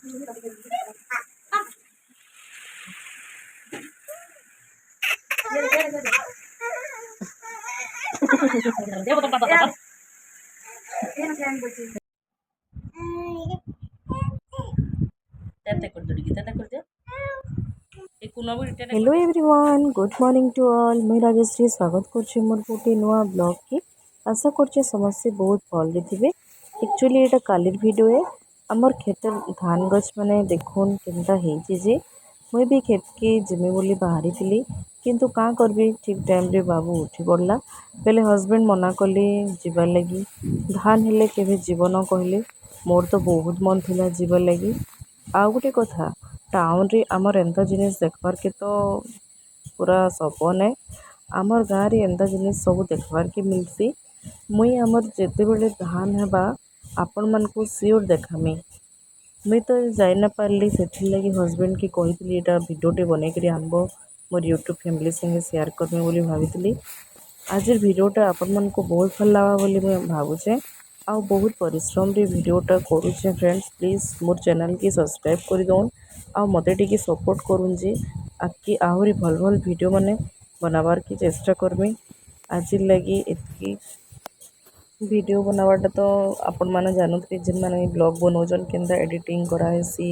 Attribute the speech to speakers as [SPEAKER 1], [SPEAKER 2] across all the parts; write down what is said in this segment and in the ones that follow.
[SPEAKER 1] Hello everyone, good morning to all. मुई राजश्री स्वागत करछि मोर गोटे नुआ ब्लॉग की। आशा करछि समस्ते बहुत भल थे। एक्चुअली एटा कालीर वीडियो है। आमर खेत धान गछ माने देखुन केनता हेछि जे मुई भी खेत के जिमे बोली बाहरी थिली, किंतु का करबी ठीक टाइम रे बाबू उठी पड़ला। पहले हस्बैंड मना कले जीवार लगी। धान हेले केबे जीवन कहले मोर तो बहुत मन थिला जीवार लगी। आउ गोटे कथा, टाउन रे आमर एंता जिनिस देखबार के तो पूरा सपन है। आमर गाँव रे एंता जिनिस सब देखबार के मिलसी। मुई आमर जेते बेले धान हेबा आपण मन को सियोर देखामी। मुई तो जाई ना पारली, सेथिर लगी हस्बैंड की कहितली एटा वीडियोटे बनै करी आनबो मोर यूट्यूब फैमिली संगे शेयर करबे बोली भावितली। आज वीडियोटा आपण मन को बहुत भल लागा बोली मैं भावुचे। आउ बहुत परिश्रम रे वीडियोटा करूचे फ्रेंड्स। प्लीज मोर चैनल की सब्सक्राइब कर दौन आ मते टिके सपोर्ट करूँ जे आगे आहरी भल भल वीडियो माने बनाबार की चेष्टा करमी। आज लगी इतकी वीडियो बनावाटा तो आपण माने जानते जिन माने ब्लॉग बनाउछन केनता एडिटिंग कराहेसी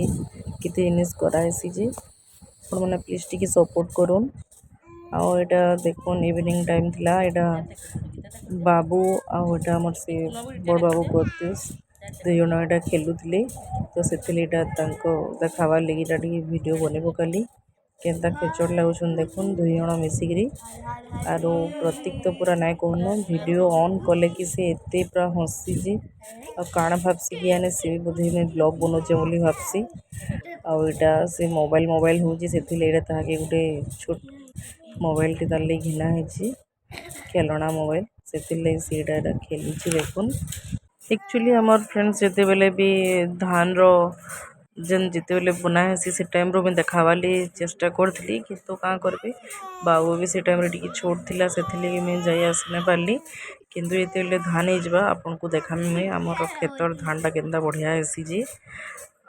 [SPEAKER 1] केते इनिस कराहेसी जे आपण माने प्लीज टिके सपोर्ट करूँ। आउ एटा देखुन इवनिंग टाइम थिला। एटा बाबू आउ एटा हमर से बड़ बाबू प्रत्युष दुई जण एटा खेलुथिले, तो सेथिले एटा तांको देखाबार लगी एटा टिके वीडियो बने पकाली। केनता खेचड़ लागुछन देखुन दुई जण मिसिकरी। आरो प्रतीक तो पूरा नाय कहनो, वीडियो ऑन कले कि से एते पूरा हंसी जे आ काण भाबसी कि याने से बोधे में ब्लॉग बनाउचे बोली भाबसी। आउ एटा से मोबाइल होउची, सेथिले एटा ताके गुटे छोट मोबाइल टे तार ले घिना हेछि, खेलना मोबाइल। सेथिले से एटा खेलुची देखुन। एक्चुअली हमार फ्रेंड्स जेते बेले भी धान रो जेन जेते बेले बुना हेसी से टाइम रो मैं देखावाली चेष्टा करथली, किंतु का करबे बाबू भी से टाइम रे टिके छोट थिला, सेथिले मैं जाई आसने पारली। किंतु एते बेले धान हे जबा आपन को देखामी मैं हमर खेतर धानटा केनता बढ़िया हेसी जे।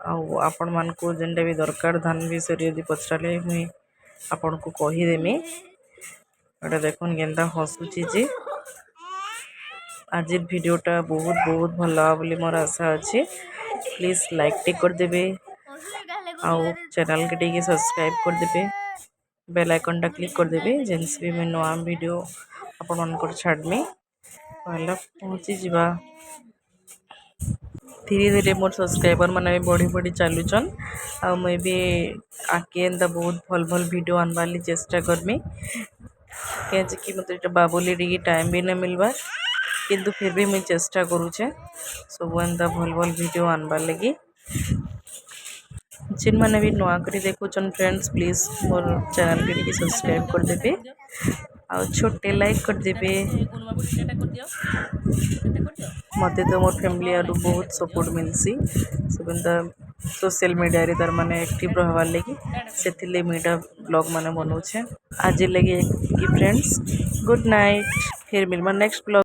[SPEAKER 1] आउ आपण मान को जेनटा भी दरकार धान विषय यदि पचराले मैं आपण को कहि देमी। एटा देखुन केनता हसुची जे। आज वीडियोटा बहुत बहुत भल लगा बोली मोर आशा अच्छे। प्लीज लाइक टे कर देबे आउ चैनल के टे सब्सक्राइब कर देबे, बेल आइकन टा क्लिक कर देबे जेनस भी मैं नवा वीडियो आपण मन छाड़मी पहला पहुँची जीवा। धीरे धीरे मोर सब्सक्राइबर मैंने भी बढ़ी बढ़ी चलुचन। आ मुई भी आगे एंता बहुत भल भल वीडियो आनबाली चेष्टा करमी, कि मतलब बाबुली टी टाइम भी नहीं मिलबार, किंतु फिर भी मुझे चेष्टा करूचे सब एंता भल भल वीडियो आनबार लगी। जिन मैंने भी नुआ करी देखुचन फ्रेंड्स प्लीज मोर चैनल के सब्सक्राइब कर देबे आ छोटे लाइक कर देबे। मते तो मोर फैमिली आरु बहुत सपोर्ट मिलसी सब एंता सोशल मीडिया रे तार माने एक्टिव रहबार लगी, सेथिले मीटा ब्लॉग माने बनाउछे। आज लगी की फ्रेंड्स गुड नाइट, फिर मिलमा नेक्स्ट ब्लॉग।